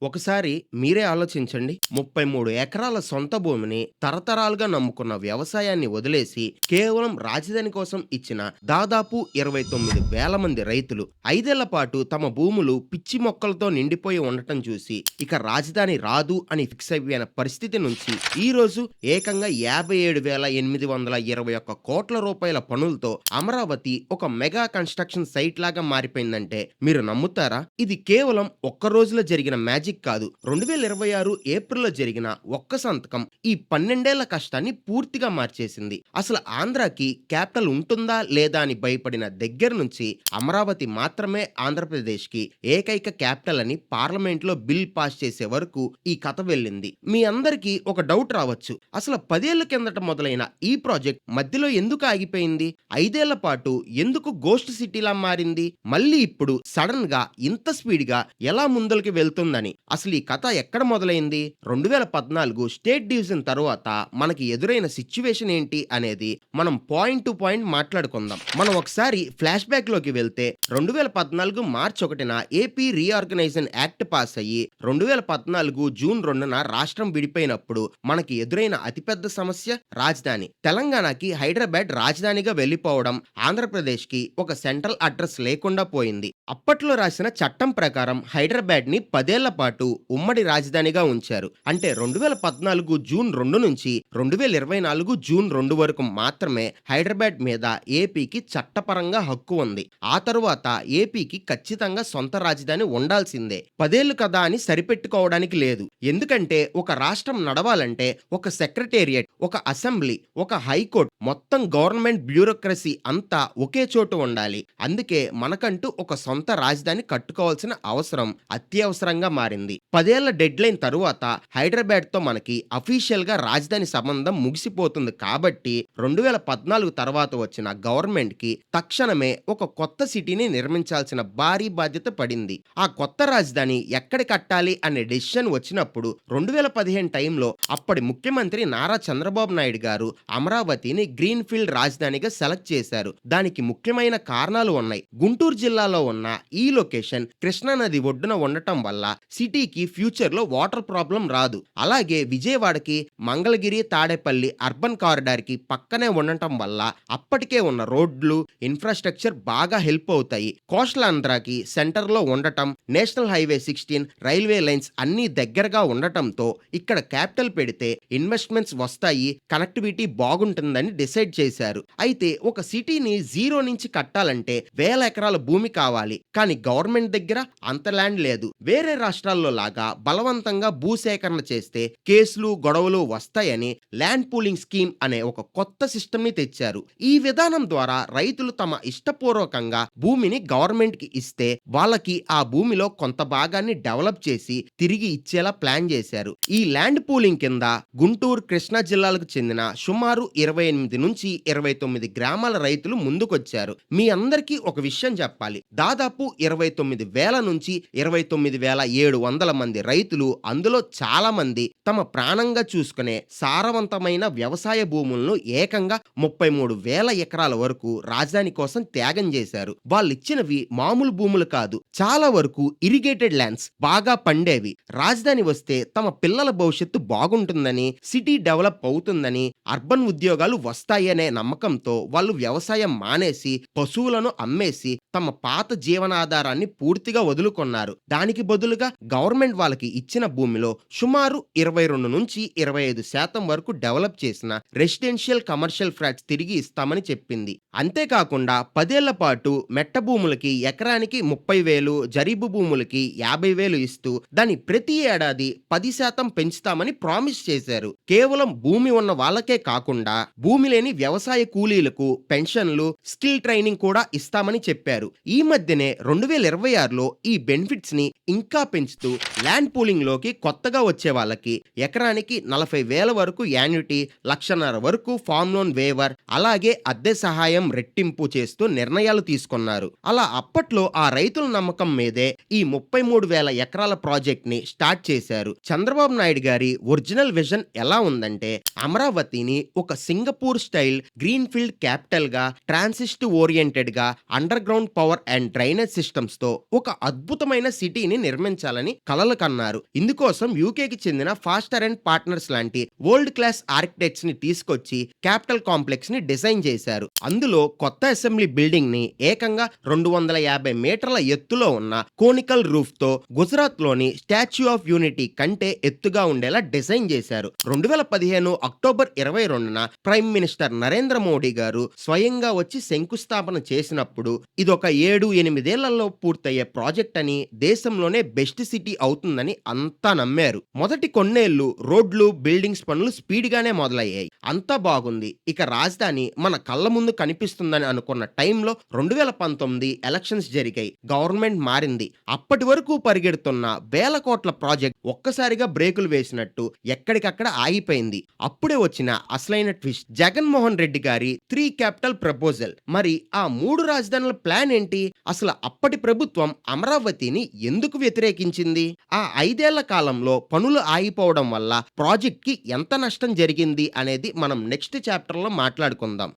ఒకసారి మీరే ఆలోచించండి. 33 ఎకరాల సొంత భూమిని తరతరాలుగా నమ్ముకున్న వ్యవసాయాన్ని వదిలేసి కేవలం రాజధాని కోసం ఇచ్చిన దాదాపు 29,000 మంది రైతులు 5 ఏళ్ల పాటు తమ భూములు పిచ్చి మొక్కలతో నిండిపోయి ఉండటం చూసి ఇక రాజధాని రాదు అని ఫిక్స్ అయిపోయిన పరిస్థితి నుంచి ఈ రోజు ఏకంగా 57,821 కోట్ల రూపాయల పనులతో అమరావతి ఒక మెగా కన్స్ట్రక్షన్ సైట్ లాగా మారిపోయిందంటే మీరు నమ్ముతారా? ఇది కేవలం ఒక్క రోజులో జరిగిన మ్యాజిక్ కాదు. 2026 ఏప్రిల్లో జరిగిన ఒక్క సంతకం ఈ 12 ఏళ్ల కష్టాన్ని పూర్తిగా మార్చేసింది. అసలు ఆంధ్రాకి క్యాపిటల్ ఉంటుందా లేదా అని భయపడిన దగ్గర నుంచి అమరావతి మాత్రమే ఆంధ్రప్రదేశ్ కి ఏకైక క్యాపిటల్ అని పార్లమెంట్ లో బిల్ పాస్ చేసే వరకు ఈ కథ వెళ్ళింది. మీ అందరికీ ఒక డౌట్ రావచ్చు. అసలు 10 ఏళ్ల కిందట మొదలైన ఈ ప్రాజెక్ట్ మధ్యలో ఎందుకు ఆగిపోయింది? 5 ఏళ్ల పాటు ఎందుకు గోస్ట్ సిటీలా మారింది? మళ్ళీ ఇప్పుడు సడన్ గా ఇంత స్పీడ్ గా ఎలా ముందలకి వెళ్తుందని అసలు ఈ కథ ఎక్కడ మొదలైంది? 2014 స్టేట్ డివిజన్ తరువాత మనకి ఎదురైన సిచ్యువేషన్ ఏంటి అనేది మనం పాయింట్ టు పాయింట్ మాట్లాడుకుందాం. మనం ఒకసారి ఫ్లాష్ బ్యాక్ లోకి వెళ్తే 2014 మార్చి 1న ఏపీ రీఆర్గనైజేషన్ యాక్ట్ పాస్ అయ్యి 2014 జూన్ 2న రాష్ట్రం విడిపోయినప్పుడు మనకి ఎదురైన అతిపెద్ద సమస్య రాజధాని. తెలంగాణకి హైదరాబాద్ రాజధానిగా వెళ్లిపోవడం, ఆంధ్రప్రదేశ్ కి ఒక సెంట్రల్ అడ్రస్ లేకుండా పోయింది. అప్పట్లో రాసిన చట్టం ప్రకారం హైదరాబాద్ ని 10 ఏళ్ల పాటు ఉమ్మడి రాజధానిగా ఉంచారు. అంటే 2014 జూన్ 2 నుంచి 2024 జూన్ 2 వరకు మాత్రమే హైదరాబాద్ మీద ఏపీకి చట్టపరంగా హక్కు ఉంది. ఆ తరువాత ఏపీకి ఖచ్చితంగా సొంత రాజధాని ఉండాల్సిందే. 10 ఏళ్లు కదా అని సరిపెట్టుకోవడానికి లేదు. ఎందుకంటే ఒక రాష్ట్రం నడవాలంటే ఒక సెక్రటేరియట్, ఒక అసెంబ్లీ, ఒక హైకోర్టు, మొత్తం గవర్నమెంట్ బ్యూరోక్రసీ అంతా ఒకే చోటు ఉండాలి. అందుకే మనకంటూ ఒక సొంత రాజధాని కట్టుకోవాల్సిన అవసరం అత్యవసరంగా మారింది. 10 ఏళ్ల డెడ్ లైన్ తరువాత హైదరాబాద్ తో మనకి అఫీషియల్ గా రాజధాని సంబంధం ముగిసిపోతుంది. కాబట్టి 2014 తర్వాత వచ్చిన గవర్నమెంట్ కి తక్షణమే ఒక కొత్త సిటీని నిర్మించాల్సిన భారీ బాధ్యత పడింది. ఆ కొత్త రాజధాని ఎక్కడ కట్టాలి అనే డెసిషన్ వచ్చినప్పుడు 2015 టైంలో అప్పటి ముఖ్యమంత్రి నారా చంద్రబాబు నాయుడు గారు అమరావతిని గ్రీన్ ఫీల్డ్ రాజధానిగా సెలెక్ట్ చేశారు. దానికి ముఖ్యమైన కారణాలు ఉన్నాయి. గుంటూరు జిల్లాలో ఉన్న ఈ లొకేషన్ కృష్ణా నది ఒడ్డున ఉండటం వల్ల సిటీకి ఫ్యూచర్ లో వాటర్ ప్రాబ్లం రాదు. అలాగే విజయవాడకి మంగళగిరి, తాడేపల్లి అర్బన్ కారిడార్ కి పక్కనే ఉండటం వల్ల అప్పటికే ఉన్న రోడ్లు, ఇన్ఫ్రాస్ట్రక్చర్ బాగా హెల్ప్ అవుతాయి. కోస్టల్ ఆంధ్రాకి సెంటర్ లో ఉండటం, నేషనల్ హైవే 16, రైల్వే లైన్స్ అన్ని దగ్గరగా ఉండటంతో ఇక్కడ క్యాపిటల్ పెడితే ఇన్వెస్ట్మెంట్స్ వస్తాయి, కనెక్టివిటీ బాగుంటుందని డిసైడ్ చేశారు. అయితే ఒక సిటీని జీరో నుంచి కట్టాలంటే 1000 ఎకరాల భూమి కావాలి. కానీ గవర్నమెంట్ దగ్గర అంత ల్యాండ్ లేదు. వేరే రాష్ట్రాల్లో లాగా బలవంతంగా భూసేకరణ చేస్తే కేసులు, గొడవలు వస్తాయని ల్యాండ్ పూలింగ్ స్కీమ్ అనే ఒక కొత్త సిస్టమ్ ని తెచ్చారు. ఈ విధానం ద్వారా రైతులు తమ ఇష్టపూర్వకంగా భూమిని గవర్నమెంట్ కి ఇస్తే వాళ్ళకి ఆ భూమిలో కొంత భాగాన్ని డెవలప్ చేసి తిరిగి ఇచ్చేలా ప్లాన్ చేశారు. ఈ ల్యాండ్ పూలింగ్ కింద గుంటూరు, కృష్ణా జిల్లాలకు చెందిన సుమారు 28 నుంచి 29 గ్రామాల రైతులు ముందుకొచ్చారు. మీ అందరికీ ఒక విషయం చెప్పాలి. దాదాపు 29,000 నుంచి 29,700 మంది రైతులు, అందులో చాలా మంది తమ ప్రాణంగా చూసుకునే సారవంతమైన వ్యవసాయ భూములను ఏకంగా 33,000 ఎకరాల వరకు రాజధాని కోసం త్యాగం చేశారు. వాళ్ళిచ్చినవి మామూలు భూములు కాదు. చాలా వరకు ఇరిగేటెడ్ ల్యాండ్స్, బాగా పండేవి. రాజధాని వస్తే తమ పిల్లల భవిష్యత్తు బాగుంటుందని, సిటీ డెవలప్ అవుతుందని, అర్బన్ ఉద్యోగాలు వస్తాయనే నమ్మకంతో వాళ్ళు వ్యవసాయం మానేసి పశువులను అమ్మేసి తమ పాత జీవనాధారాన్ని పూర్తిగా వదులుకున్నారు. దానికి బదులుగా గవర్నమెంట్ వాళ్ళకి ఇచ్చిన భూమిలో సుమారు 22 నుంచి 25% వరకు డెవలప్ చేసిన రెసిడెన్షియల్, కమర్షియల్ ఫ్లాట్స్ తిరిగి ఇస్తామని చెప్పింది. అంతేకాకుండా 10 ఏళ్ల పాటు మెట్ట భూములకి ఎకరానికి 30,000, జరీబు భూములకి 50,000 ఇస్తూ దాన్ని ప్రతి ఏడాది 10% పెంచుతామని ప్రామిస్ చేశారు. కేవలం భూమి ఉన్న వాళ్ళకే కాకుండా భూమి లేని వ్యవసాయ కూలీలకు పెన్షన్లు, స్కిల్ ట్రైనింగ్ కూడా ఇస్తామని చెప్పారు. ఈ మధ్యనే 2026లో ఈ బెనిఫిట్స్ ని ఇంకా పెంచుతూ ల్యాండ్ పూలింగ్ లోకి కొత్తగా వచ్చే వాళ్ళకి ఎకరానికి 40,000 వరకు యాన్యుటీ, 1,50,000 వరకు ఫార్మ్ లోన్ వేవర్, అలాగే అద్దె సహాయం రెట్టింపు చేస్తూ నిర్ణయాలు తీసుకున్నారు. అలా అప్పట్లో ఆ రైతుల నమ్మకం మీదే ఈ 33,000 ఎకరాల ప్రాజెక్ట్ ని స్టార్ట్ చేశారు. చంద్రబాబు నాయుడు గారి ఒరిజినల్ విజన్ ఎలా ఉందంటే అమరావతిని ఒక సింగపూర్ సింగపూర్ స్టైల్ గ్రీన్‌ఫీల్డ్ క్యాపిటల్‌గా, ట్రాన్సిస్ట్ ఓరియెంటెడ్‌గా, underground power and drainage సిస్టమ్స్‌తో ఒక అద్భుతమైన సిటీని నిర్మించాలని కలలు కన్నారు. ఇందుకోసం యూకేకి చెందిన ఫాస్టర్ అండ్ పార్ట్నర్స్ లాంటి వరల్డ్ క్లాస్ ఆర్కిటెక్ట్స్‌ని తీసుకొచ్చి క్యాపిటల్ కాంప్లెక్స్‌ని డిజైన్ చేశారు. అందులో కొత్త అసెంబ్లీ బిల్డింగ్‌ని ఏకంగా 250 మీటర్ల ఎత్తులో ఉన్న కోనికల్ రూఫ్‌తో గుజరాత్‌లోని స్టాచ్యూ ఆఫ్ యూనిటీ కంటే ఎత్తుగా ఉండేలా డిజైన్ చేశారు. 2015 అక్టోబర్ 22న ప్రైమ్ మినిస్టర్ నరేంద్ర మోడీ గారు స్వయంగా వచ్చి శంకుస్థాపన చేసినప్పుడు ఇదొక 7-8 ఏళ్లలో పూర్తయ్యే ప్రాజెక్ట్ అని, దేశంలోనే బెస్ట్ సిటీ అవుతుందని అంతా నమ్మారు. మొదటి కొన్నేళ్లు రోడ్లు, బిల్డింగ్స్ పనులు స్పీడ్ గానే మొదలయ్యాయి. అంతా బాగుంది. ఇక రాజధాని మన కళ్ళ ముందు కనిపిస్తుందని అనుకున్న టైంలో 2019 ఎలక్షన్స్ జరిగాయి. గవర్నమెంట్ మారింది. అప్పటి వరకు పరిగెడుతున్న వేల కోట్ల ప్రాజెక్ట్ ఒక్కసారిగా బ్రేకులు వేసినట్టు ఎక్కడికక్కడ ఆగిపోయింది. అప్పుడే వచ్చిన అసలైన ట్విస్ట్ జగన్మోహన్ రెడ్డి గారి 3 క్యాపిటల్ ప్రపోజల్. మరి ఆ 3 రాజధానుల ప్లాన్ ఏంటి? అసలు అప్పటి ప్రభుత్వం అమరావతిని ఎందుకు వ్యతిరేకించింది? ఆ 5 ఏళ్ల కాలంలో పనులు ఆగిపోవడం వల్ల ప్రాజెక్ట్ కి ఎంత నష్టం జరిగింది అనేది మనం నెక్స్ట్ చాప్టర్ లో మాట్లాడుకుందాం.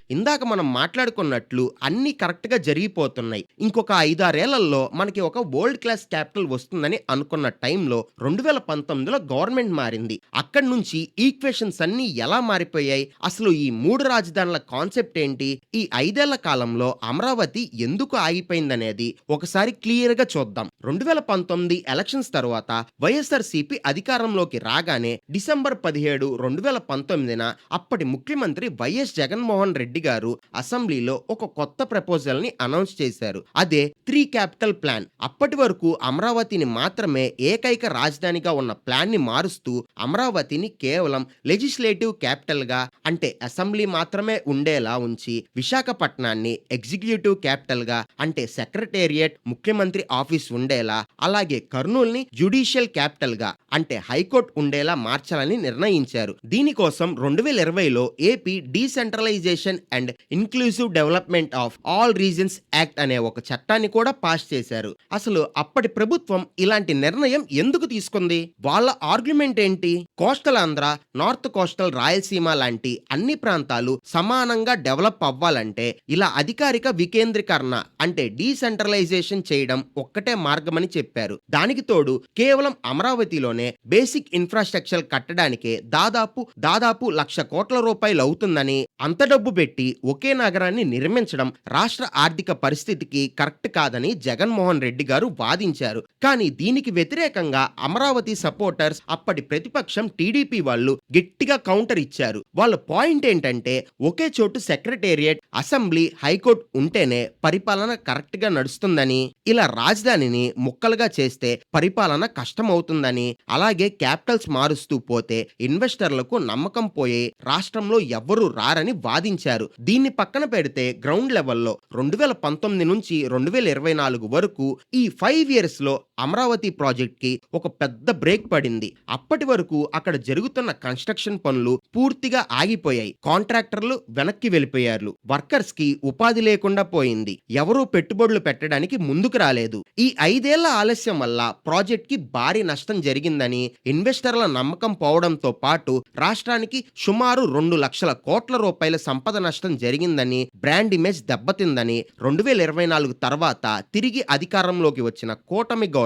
ఇందాక మనం మాట్లాడుకున్నట్లు అన్నీ కరెక్ట్‌గా జరిగిపోతున్నాయి. ఇంకొక 5, 6 ఏళ్లలో మనకి ఒక వరల్డ్ క్లాస్ క్యాపిటల్ వస్తుందని అనుకున్న టైంలో 2019లో గవర్నమెంట్ మారింది. అక్కడి నుంచి ఈక్వేషన్స్ అన్నీ ఎలా మారిపోయాయి? అసలు ఈ 3 రాజధానుల కాన్సెప్ట్ ఏంటి? ఈ 5 ఏళ్ల కాలంలో అమరావతి ఎందుకు ఆగిపోయిందనేది ఒకసారి క్లియర్‌గా చూద్దాం. 2019 ఎలక్షన్స్ తర్వాత వైఎస్ఆర్‌సీపీ అధికారంలోకి రాగానే డిసెంబర్ 17, 2019న అప్పటి ముఖ్యమంత్రి వైఎస్ జగన్మోహన్ రెడ్డి గారు అసెంబ్లీలో ఒక కొత్త ప్రపోజల్ ని అనౌన్స్ చేశారు. అదే 3 క్యాపిటల్ ప్లాన్. అప్పటి వరకు అమరావతిని మాత్రమే ఏకైక రాజధానిగా ఉన్న ప్లాన్ ని మారుస్తూ అమరావతిని కేవలం లెజిస్లేటివ్ క్యాపిటల్ గా, అంటే అసెంబ్లీ మాత్రమే ఉండేలా ఉంచి, విశాఖపట్నాన్ని ఎగ్జిక్యూటివ్ క్యాపిటల్ గా, అంటే సెక్రటేరియట్, ముఖ్యమంత్రి ఆఫీస్ ఉండేలా, అలాగే కర్నూలుని జ్యుడిషియల్ క్యాపిటల్ గా, అంటే హైకోర్టు ఉండేలా మార్చాలని నిర్ణయించారు. దీనికోసం 2020లో AP decentralisation and inclusive development of all regions act అనే ఒక చట్టాన్ని కూడా పాస్ చేశారు. అసలు అప్పటి ప్రభుత్వం ఇలాంటి నిర్ణయం ఎందుకు తీసుకుంది? వాళ్ళ ఆర్గ్యుమెంట్ ఏంటి? Coastal Andhra, north coastal Rayalaseema లాంటి అన్ని ప్రాంతాలు సమానంగా డెవలప్ అవ్వాలంటే ఇలా అధికారిక వికేంద్రీకరణ, అంటే డీసెంట్రలైజేషన్ చేయడం ఒక్కటే మార్గమని చెప్పారు. దానికి తోడు కేవలం అమరావతిలోనే బేసిక్ ఇన్ఫ్రాస్ట్రక్చర్ కట్టడానికే దాదాపు 1,00,00,000 కోట్ల రూపాయలు అవుతుందని, అంత డబ్బు పెట్టి ఒకే నగరాన్ని నిర్మించడం రాష్ట్ర ఆర్థిక పరిస్థితికి కరెక్ట్ కాదని జగన్మోహన్ రెడ్డి గారు వాదించారు. కానీ దీనికి వ్యతిరేకంగా అమరావతి సపోర్టర్స్, అప్పటి ప్రతిపక్షం టీడీపీ వాళ్ళు గట్టిగా కౌంటర్ ఇచ్చారు. వాళ్ళ పాయింట్ ఏంటంటే ఒకే చోటు సెక్రటేరియట్, అసెంబ్లీ, హైకోర్టు ఉంటేనే పరిపాలన కరెక్ట్ గా నడుస్తుందని, ఇలా రాజధానిని ముక్కలుగా చేస్తే పరిపాలన కష్టమవుతుందని, అలాగే క్యాపిటల్స్ మారుస్తూ పోతే ఇన్వెస్టర్లకు నమ్మకం పోయి రాష్ట్రంలో ఎవ్వరూ రారని వాదించారు. దీన్ని పక్కన పెడితే గ్రౌండ్ లెవెల్లో 2019 నుంచి 2024 వరకు ఈ 5 ఇయర్స్ లో అమరావతి ప్రాజెక్ట్ కి ఒక పెద్ద బ్రేక్ పడింది. అప్పటి వరకు అక్కడ జరుగుతున్న కన్స్ట్రక్షన్ పనులు పూర్తిగా ఆగిపోయాయి. కాంట్రాక్టర్లు వెనక్కి వెళ్ళిపోయారు. వర్కర్స్ కి ఉపాధి లేకుండా పోయింది. ఎవరూ పెట్టుబడులు పెట్టడానికి ముందుకు రాలేదు. ఈ 5 ఏళ్ల ఆలస్యం వల్ల ప్రాజెక్ట్ కి భారీ నష్టం జరిగిందని, ఇన్వెస్టర్ల నమ్మకం పోవడంతో పాటు రాష్ట్రానికి సుమారు 2,00,000 కోట్ల రూపాయల సంపద నష్టం జరిగిందని, బ్రాండ్ ఇమేజ్ దెబ్బతిందని 2024 తర్వాత తిరిగి అధికారంలోకి వచ్చిన కూటమి గవర్నమెంట్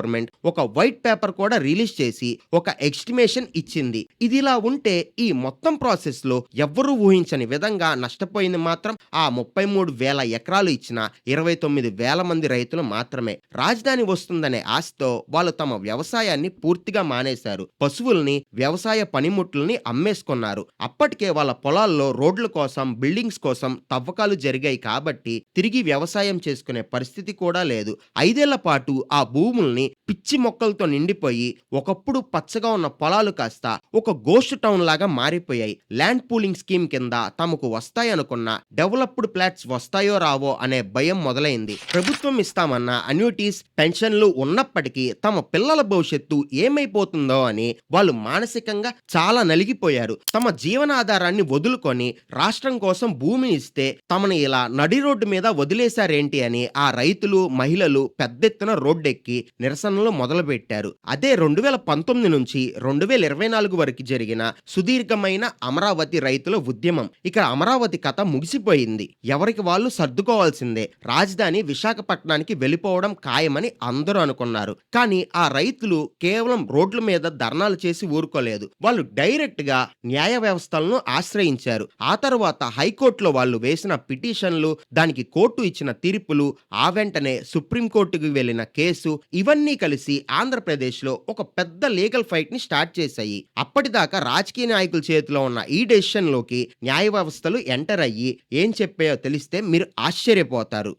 ఒక వైట్ పేపర్ కూడా రిలీజ్ చేసి ఒక ఎస్టిమేషన్ ఇచ్చింది. ఇదిలా ఉంటే ఈ మొత్తం ప్రాసెస్ లో ఎవ్వరూ ఊహించని విధంగా నష్టపోయింది మాత్రం ఆ 33,000 ఎకరాలు ఇచ్చిన 29,000 మంది రైతులు మాత్రమే. రాజధాని వస్తుందనే ఆశతో వాళ్ళు తమ వ్యవసాయాన్ని పూర్తిగా మానేశారు. పశువుల్ని, వ్యవసాయ పనిముట్లని అమ్మేసుకున్నారు. అప్పటికే వాళ్ళ పొలాల్లో రోడ్ల కోసం, బిల్డింగ్స్ కోసం తవ్వకాలు జరిగాయి కాబట్టి తిరిగి వ్యవసాయం చేసుకునే పరిస్థితి కూడా లేదు. 5 ఏళ్ల పాటు ఆ భూముల్ని పిచ్చి మొక్కలతో నిండిపోయి ఒకప్పుడు పచ్చగా ఉన్న పొలాలు కాస్త ఒక గోస్ట్ టౌన్ లాగా మారిపోయాయి. ల్యాండ్ ల్యాండ్ పూలింగ్ స్కీమ్ కింద తమకు వస్తాయనుకున్న డెవలప్డ్ ఫ్లాట్స్ వస్తాయో రావో అనే భయం మొదలైంది. ప్రభుత్వం ఇస్తామన్న అన్యూటీస్, పెన్షన్లు ఉన్నప్పటికీ తమ పిల్లల భవిష్యత్తు ఏమైపోతుందో అని వాళ్ళు మానసికంగా చాలా నలిగిపోయారు. తమ జీవనాధారాన్ని వదులుకొని రాష్ట్రం కోసం భూమిని ఇస్తే తమని ఇలా నడి రోడ్డు మీద వదిలేశారేంటి అని ఆ రైతులు, మహిళలు పెద్దెత్తున రోడ్డెక్కి నిరసనలు మొదలుపెట్టారు. అదే 2019 నుంచి 2024 వరకు జరిగిన సుదీర్ఘమైన అమరావతి రైతుల ఉద్యమం. ఇక అమరావతి కథ ముగిసిపోయింది. ఎవరికి వాళ్ళు సర్దుకోవాల్సిందే. రాజధాని విశాఖపట్నానికి వెళ్ళిపోవడం ఖాయమని అందరూ అనుకున్నారు. కానీ ఆ రైతులు కేవలం రోడ్ల మీద ధర్నాలు చేసి ఊరుకోలేదు. వాళ్ళు డైరెక్ట్ గా న్యాయ వ్యవస్థలను ఆశ్రయించారు. ఆ తర్వాత హైకోర్టులో వాళ్ళు వేసిన పిటిషన్లు, దానికి కోర్టు ఇచ్చిన తీర్పులు, ఆ వెంటనే సుప్రీంకోర్టుకు వెళ్లిన కేసు, ఇవన్నీ కలిసి ఆంధ్రప్రదేశ్ లో ఒక పెద్ద లీగల్ ఫైట్ ని స్టార్ట్ చేశాయి. అప్పటిదాకా రాజకీయ నాయకుల చేతిలో ఉన్న ఈ డెసిషన్ లోకి న్యాయ వ్యవస్థలు ఎంటర్ అయ్యి ఏం చెప్పాయో తెలిస్తే మీరు ఆశ్చర్యపోతారు.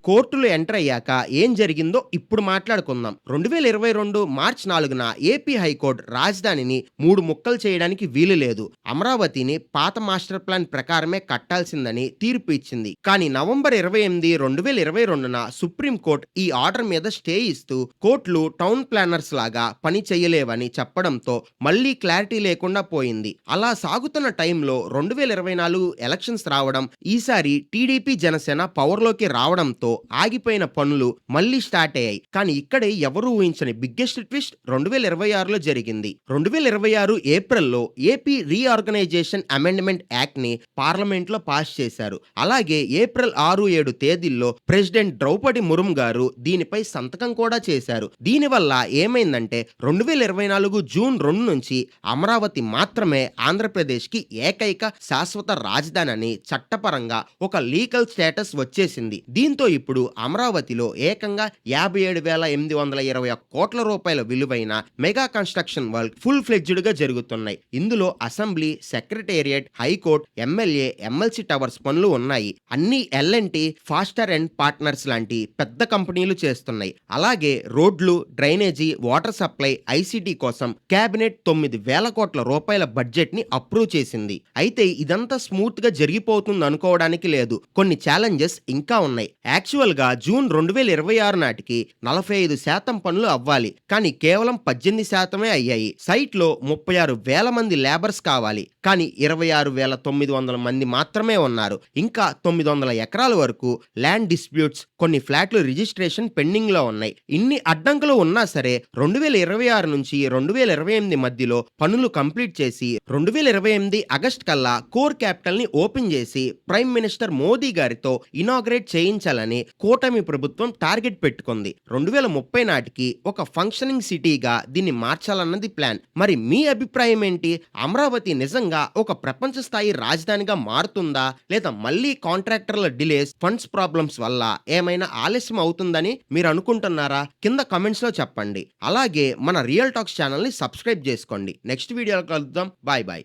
కోర్టులు ఎంటర్ అయ్యాక ఏం జరిగిందో ఇప్పుడు మాట్లాడుకుందాం. 2022 మార్చి 4న ఏపీ హైకోర్టు రాజధానిని 3 ముక్కలు చేయడానికి వీలు లేదు, అమరావతిని పాత మాస్టర్ ప్లాన్ ప్రకారమే కట్టాల్సిందని తీర్పు ఇచ్చింది. కానీ నవంబర్ 28, 2022న సుప్రీంకోర్టు ఈ ఆర్డర్ మీద స్టే ఇస్తూ కోర్టులు టౌన్ ప్లానర్స్ లాగా పని చేయలేవని చెప్పడంతో మళ్లీ క్లారిటీ లేకుండా పోయింది. అలా సాగుతున్న టైంలో 2024 ఎలక్షన్స్ రావడం, ఈసారి టీడీపీ జనసేన పవర్లోకి రావడంతో ఆగిపోయిన పనులు మళ్లీ స్టార్ట్ అయ్యాయి. కానీ ఇక్కడే ఎవరూ ఊహించని బిగ్గెస్ట్ ట్విస్ట్ 2026లో జరిగింది. 2026 ఏప్రిల్లో ఏపీ రీఆర్గనైజేషన్ అమెండ్మెంట్ యాక్ట్ ని పార్లమెంట్ లో పాస్ చేశారు. అలాగే ఏప్రిల్ 6-7 తేదీల్లో ప్రెసిడెంట్ ద్రౌపది ముర్ము గారు దీనిపై సంతకం కూడా చేశారు. దీనివల్ల ఏమైందంటే 2024 జూన్ 2 నుంచి అమరావతి మాత్రమే ఆంధ్రప్రదేశ్ కి ఏకైక శాశ్వత రాజధాని అని చట్టపరంగా ఒక లీగల్ స్టేటస్ వచ్చేసింది. దీంతో ఇప్పుడు అమరావతిలో ఏకంగా 57,821 కోట్ల రూపాయల విలువైన mega construction work full fledged గా జరుగుతున్నాయి. ఇందులో assembly, secretariat, high court, MLA, MLC towers పనులు ఉన్నాయి. అన్ని L&T, ఫాస్టర్ అండ్ పార్ట్నర్స్ లాంటి పెద్ద కంపెనీలు చేస్తున్నాయి. అలాగే రోడ్లు, డ్రైనేజీ, వాటర్ సప్లై, ICT కోసం కేబినెట్ 9,000 కోట్ల రూపాయల బడ్జెట్ ని అప్రూవ్ చేసింది. అయితే ఇదంతా స్మూత్ గా జరిగిపోతుంది అనుకోవడానికి లేదు. కొన్ని ఛాలెంజెస్ ఇంకా ఉన్నాయి. యాక్చువల్ గా జూన్ 2026 నాటికి 45% పనులు అవ్వాలి. కానీ కేవలం 18% అయ్యాయి. సైట్ లో 36,000 మంది లేబర్స్ కావాలి. కానీ 26,900 మంది మాత్రమే ఉన్నారు. ఇంకా 900 ఎకరాల వరకు ల్యాండ్ డిస్ప్యూట్స్, కొన్ని ఫ్లాట్లు రిజిస్ట్రేషన్ పెండింగ్ లో ఉన్నాయి. ఇన్ని అడ్డంకులు ఉన్నా సరే 2026 నుంచి 2028 మధ్యలో పనులు కంప్లీట్ చేసి 2028 ఆగస్ట్ కల్లా కోర్ క్యాపిటల్ ని ఓపెన్ చేసి ప్రైమ్ మినిస్టర్ మోదీ గారితో ఇనాగ్రేట్ చేయించాలని కూటమి ప్రభుత్వం టార్గెట్ పెట్టుకుంది. 2030 నాటికి ఒక ఫంక్షనింగ్ సిటీగా దీన్ని మార్చాలన్నది ప్లాన్. మరి మీ అభిప్రాయం ఏంటి? అమరావతి నిజంగా ఒక ప్రపంచ స్థాయి రాజధానిగా మారుతుందా, లేదా మళ్ళీ కాంట్రాక్టర్ల డిలేస్, ఫండ్స్ ప్రాబ్లమ్స్ వల్ల ఏమైనా ఆలస్యం అవుతుందని మీరు అనుకుంటున్నారా? కింద కమెంట్స్ లో చెప్పండి. అలాగే మన రియల్ టాక్స్ ఛానల్ ని సబ్స్క్రైబ్ చేసుకోండి. నెక్స్ట్ వీడియోలో కలుద్దాం. Bye bye.